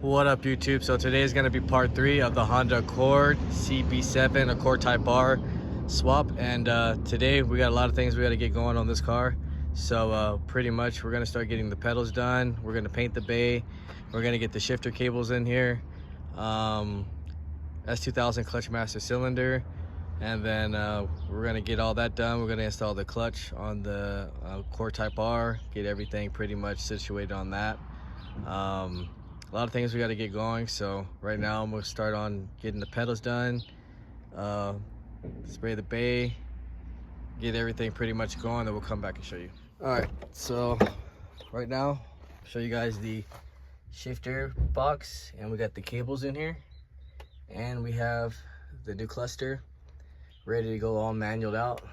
What up, YouTube? So today is going to be part 3 of the Honda Accord cb7 Accord Type R swap, and today we got a lot of things we got to get going on this car. So pretty much we're going to start getting the pedals done. We're going to paint the bay. We're going to get the shifter cables in here, S2000 clutch master cylinder, and then we're going to get all that done. We're going to install the clutch on the Accord Type R, get everything pretty much situated on that. A lot of things we got to get going, so right now I'm going to start on getting the pedals done, spray the bay, get everything pretty much going, then we'll come back and show you. Alright, so right now I'll show you guys the shifter box, and we got the cables in here, and we have the new cluster ready to go, all manualed out.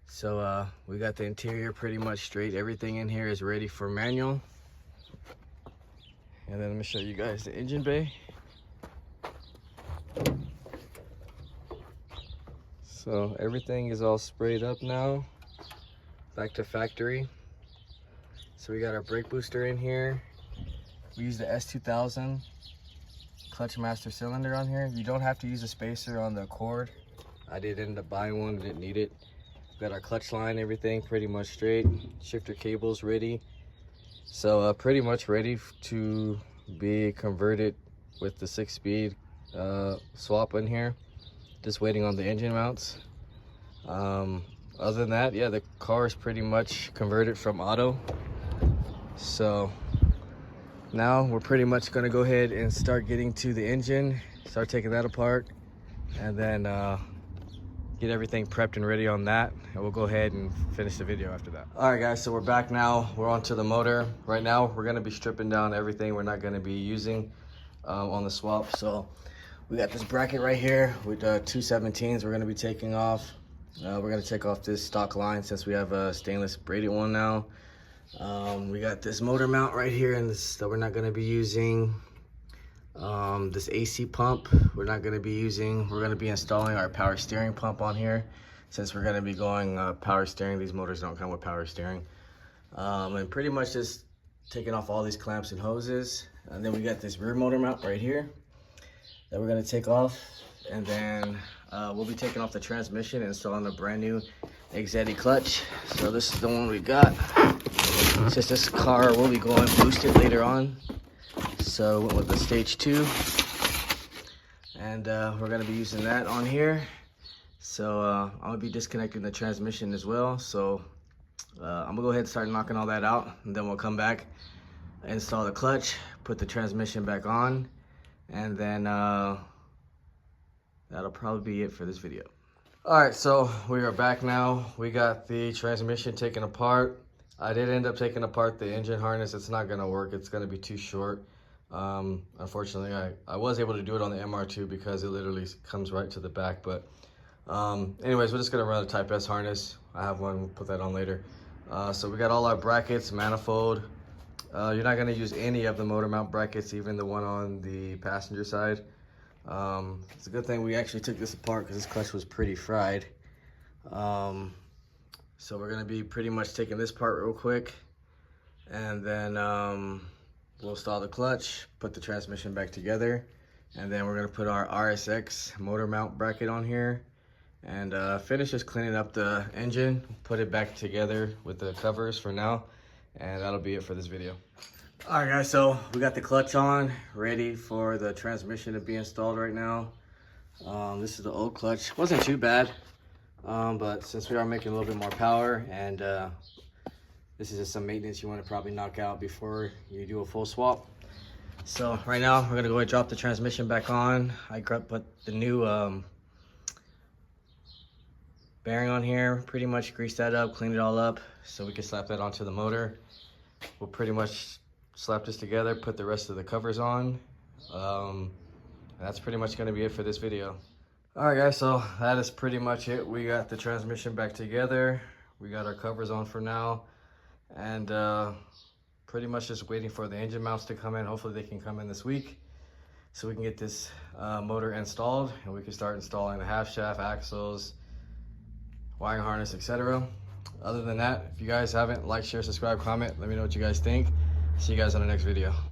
So we got the interior pretty much straight. Everything in here is ready for manual. And then let me show you guys the engine bay. So everything is all sprayed up now, back to factory. So we got our brake booster in here. We use the S2000 clutch master cylinder on here. You don't have to use a spacer on the Accord. I did end up buying one, didn't need it. We got our clutch line, everything pretty much straight. Shifter cables ready. So pretty much ready to be converted with the 6-speed swap in here. Just waiting on the engine mounts. Other than that, yeah, the car is pretty much converted from auto. So now we're pretty much going to go ahead and start getting to the engine, start taking that apart, and then get everything prepped and ready on that, and we'll go ahead and finish the video after that. All right, guys, so we're back now. We're onto the motor. Right now we're going to be stripping down everything we're not going to be using on the swap. So we got this bracket right here with 217s we're going to be taking off. We're going to take off this stock line since we have a stainless braided one now. We got this motor mount right here, and this that we're not going to be using. This AC pump we're not going to be using. We're going to be installing our power steering pump on here since we're going to be going power steering. These motors don't come with power steering. And pretty much just taking off all these clamps and hoses. And then we got this rear motor mount right here that we're going to take off, and then we'll be taking off the transmission and installing a brand new Exetti clutch. So this is the one we got. It's just this car will be going boosted later on. So went with the stage 2, and we're going to be using that on here. So I'm going to be disconnecting the transmission as well. So I'm going to go ahead and start knocking all that out, and then we'll come back, install the clutch, put the transmission back on, and then that'll probably be it for this video. Alright, so we are back now. We got the transmission taken apart. I did end up taking apart the engine harness. It's not going to work. It's going to be too short. Unfortunately, I was able to do it on the MR2 because it literally comes right to the back. But anyways, we're just going to run a Type S harness. I have one. We'll put that on later. So we got all our brackets, manifold. You're not going to use any of the motor mount brackets, even the one on the passenger side. It's a good thing we actually took this apart because this clutch was pretty fried. So we're going to be pretty much taking this part real quick, and then we'll install the clutch, put the transmission back together, and then we're going to put our RSX motor mount bracket on here, and finish just cleaning up the engine, put it back together with the covers for now, and that'll be it for this video. Alright, guys, so we got the clutch on, ready for the transmission to be installed right now. This is the old clutch. Wasn't too bad. But since we are making a little bit more power, and this is just some maintenance you want to probably knock out before you do a full swap. So right now we're gonna go ahead and drop the transmission back on. I put the new bearing on here, pretty much grease that up, clean it all up so we can slap that onto the motor. We'll pretty much slap this together, put the rest of the covers on. That's pretty much gonna be it for this video. Alright, guys, so that is pretty much it. We got the transmission back together. We got our covers on for now. And pretty much just waiting for the engine mounts to come in. Hopefully they can come in this week so we can get this motor installed, and we can start installing the half shaft, axles, wiring harness, etc. Other than that, if you guys haven't, like, share, subscribe, comment, let me know what you guys think. See you guys on the next video.